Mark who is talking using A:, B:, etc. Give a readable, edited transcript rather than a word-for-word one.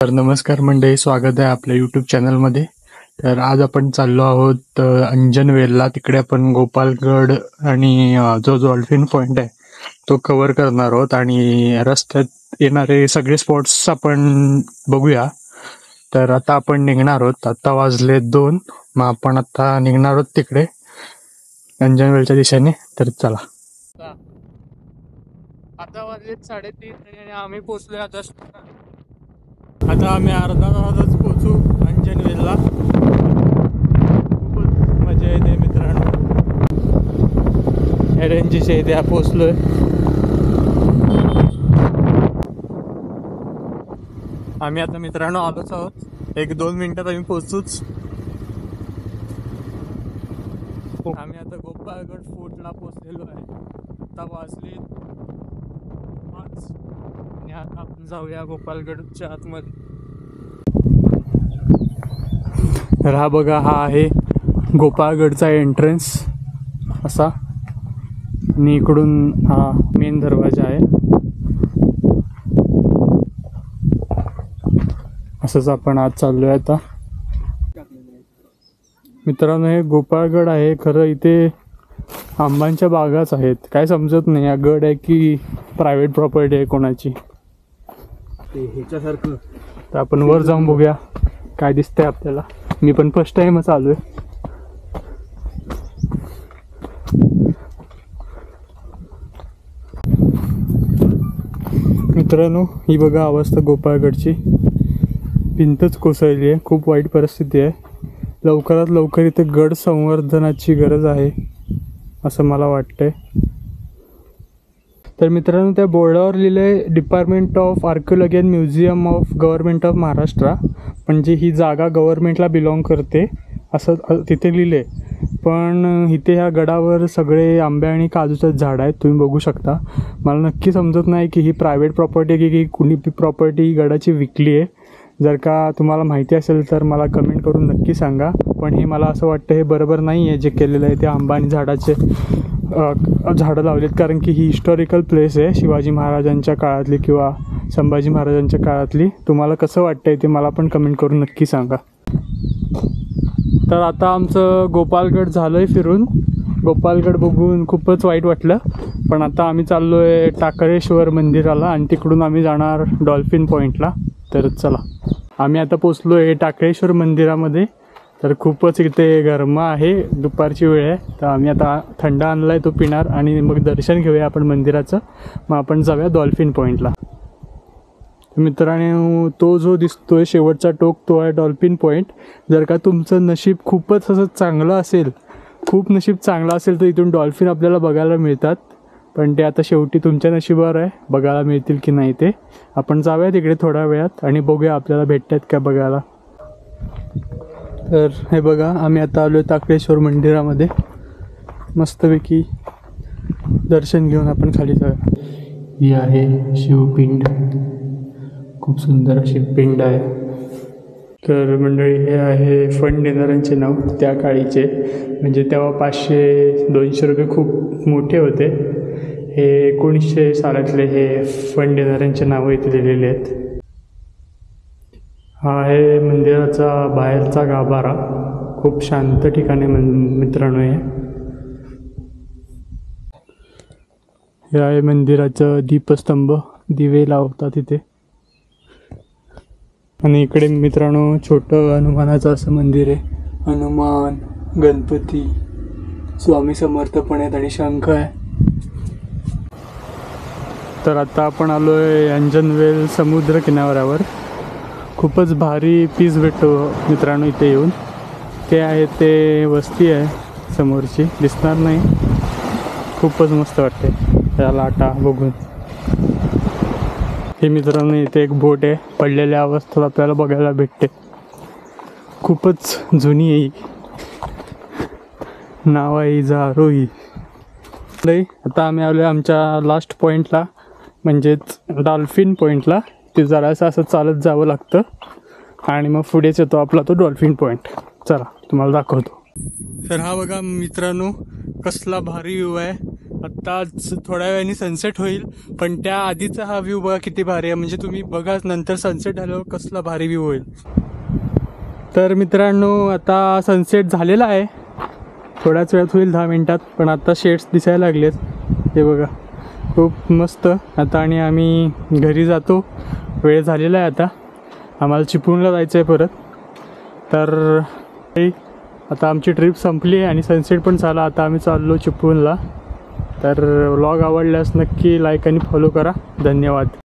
A: तर नमस्कार मंडळी, स्वागत आहे आपल्या यूट्यूब चॅनलमध्ये. तर आज आपण चाललो आहोत अंजनवेलला. तिकडे आपण गोपालगड आणि जो डॉल्फिन पॉइंट आहे तो कव्हर करणार आहोत आणि रस्त्यात येणारे सगळे स्पॉट्स आपण बघूया. तर आता आपण निघणार आहोत. आता वाजले 2. मग आपण आता निघणार आहोत तिकडे अंजनवेलच्या दिशेने. तर चला. आता वाजले 3:30 आणि आम्ही पोहोचलोय आता आम्ही अर्धा तासातच पोहोचू अंजनवेलला. खूपच मजा येते मित्रांनो. एडवेंचरच्या इथे पोहोचलोय. आम्ही आता मित्रांनो आलोच आहोत. 1-2 मिनिटात आम्ही पोहोचूच. आम्ही आता गोपालगड फोर्टला पोहोचलेलो आहे. आता वाजले 5 आणि आता आपण जाऊया गोपालगडच्या आतमध्ये. तर हा बघा, हा आहे गोपालगडचा एंट्रन्स असा, आणि इकडून हा मेन दरवाजा आहे. असंच आपण आज चाललोय आता. मित्रांनो, हे गोपाळगड आहे. खरं इथे आंबांच्या बागाच आहेत. काय समजत नाही, हा गड आहे की प्रायव्हेट प्रॉपर्टी आहे कोणाची ह्याच्यासारखं. तर आपण वर जाऊन बघूया काय दिसतंय आपल्याला. मी पण फर्स्ट टाइमच आलोय. मित्रांनो, ही बघा अवस्था गोपाळगडची. भिंतच कोसळली आहे. खूप वाईट परिस्थिती आहे. लवकरात लवकर इथे गड संवर्धनाची गरज आहे असं मला वाटतंय. तर मित्रांनो, त्या बोर्डावर लिहिलंय department of archaeology and museum of government of Maharashtra. म्हणजे ही जागा गव्हर्नमेंटला बिलॉंग करते असं तिथे लिहिलंय. पण इथे ह्या गडावर सगळे आंबे आणि काजूचं झाड आहेत, तुम्ही बघू शकता. मला नक्की समजत नाही की ही प्रायव्हेट प्रॉपर्टी की कुणी प्रॉपर्टी गडाची विकली आहे. जर का तुम्हाला माहिती असेल तर मला कमेंट करून नक्की सांगा. पण हे मला असं वाटतं हे बरोबर नाही आहे जे केलेलं आहे. ते आंबा आणि झाडाचे झाडं लावलेत, कारण की ही हिस्टॉरिकल प्लेस आहे शिवाजी महाराजांच्या काळातली किंवा संभाजी महाराजांच्या काळातली. तुम्हाला कसं वाटतंय ते मला पण कमेंट करून नक्की सांगा. तर आता आमचं गोपालगड झालं आहे फिरून. गोपालगड बघून खूपच वाईट वाटलं. पण आता आम्ही चाललो आहे टाकळेश्वर मंदिराला आणि तिकडून आम्ही जाणार डॉल्फिन पॉईंटला. तर चला, आम्ही आता पोचलो आहे टाकळेश्वर मंदिरामध्ये. तर खूपच इथे गरम आहे, दुपारची वेळ आहे. तर आम्ही आता थंड आणला आहे तो पिणार आणि मग दर्शन घेऊया आपण मंदिराचं. मग आपण जाऊया डॉल्फिन पॉईंटला. मित्रांनो, तो जो दिसतोय शेवटचा टोक तो आहे डॉल्फिन पॉईंट. जर का तुमचं नशीब खूपच असं चांगलं असेल, खूप नशीब चांगलं असेल, तर इथून डॉल्फिन आपल्याला बघायला मिळतात. पण ते आता शेवटी तुमच्या नशिबावर आहे, बघायला मिळतील की नाही ते. आपण जाऊया तिकडे थोड्या वेळात आणि बघूया आपल्याला भेटतात का बघायला. तर हे बघा, आम्ही आता आलो आहे टाकळेश्वर मंदिरामध्ये. मस्तपैकी दर्शन घेऊन आपण खाली जाऊया. ही आहे शिवपिंड. खूप सुंदर अशी पिंड आहे. तर मंडळी, हे आहे फंड देणाऱ्यांचे नाव त्या काळीचे. म्हणजे तेव्हा 500-200 रुपये खूप मोठे होते. हे 1900 सालातले हे फंड देणाऱ्यांचे नावं इथे लिहिलेले आहेत. हा आहे मंदिराचा बाहेरचा गाभारा. खूप शांत ठिकाणी मित्रांनो हे आहे मंदिराचं दीपस्तंभ. दिवे लावतात इथे. आणि इकडे मित्रांनो छोटं हनुमानाचं असं मंदिर आहे. हनुमान, गणपती, स्वामी समर्थ पण आहेत आणि शंख आहे. तर आता आपण आलो आहे अंजनवेल समुद्र किनाऱ्यावर. खूपच भारी पीस भेटतो मित्रांनो इथे येऊन. ते आहे ते वस्ती आहे समोरची, दिसणार नाही. खूपच मस्त वाटते त्या लाटा बघून. हे मित्रांनो, इथे एक बोट आहे, पडलेल्या अवस्थेत आपल्याला बघायला भेटते. खूपच जुनी आहे. नाव आहे जारोही. आता आम्ही आलो आमच्या लास्ट पॉईंटला, म्हणजेच डॉल्फिन पॉईंटला. ते जरासं असं चालत जावं लागतं आणि मग पुढेच येतो आपला तो डॉल्फिन पॉईंट. चला तुम्हाला दाखवतो. तर हा बघा मित्रांनो, कसला भारी व्ह्यू आहे. आत्ताच थोड्या वेळाने सनसेट होईल, पण त्या आधीचा हा व्ह्यू बघा किती भारी आहे. म्हणजे तुम्ही बघा नंतर सनसेट झाल्यावर कसला भारी व्ह्यू होईल. तर मित्रांनो, आता सनसेट झालेला आहे, थोड्याच वेळात होईल, 10 मिनिटात. पण आता शेड्स दिसायला लागलेत, हे बघा खूप मस्त. आता आणि आम्ही घरी जातो, वेळ झालेला आहे आता, आम्हाला चिपळूणला जायचं आहे परत. तर आता आमची ट्रिप संपली आहे आणि सनसेट पण झाला. आता आम्ही चाललो चिपळूणला. तर व्लॉग आवडल्यास नक्की लाईक आणि फॉलो करा. धन्यवाद.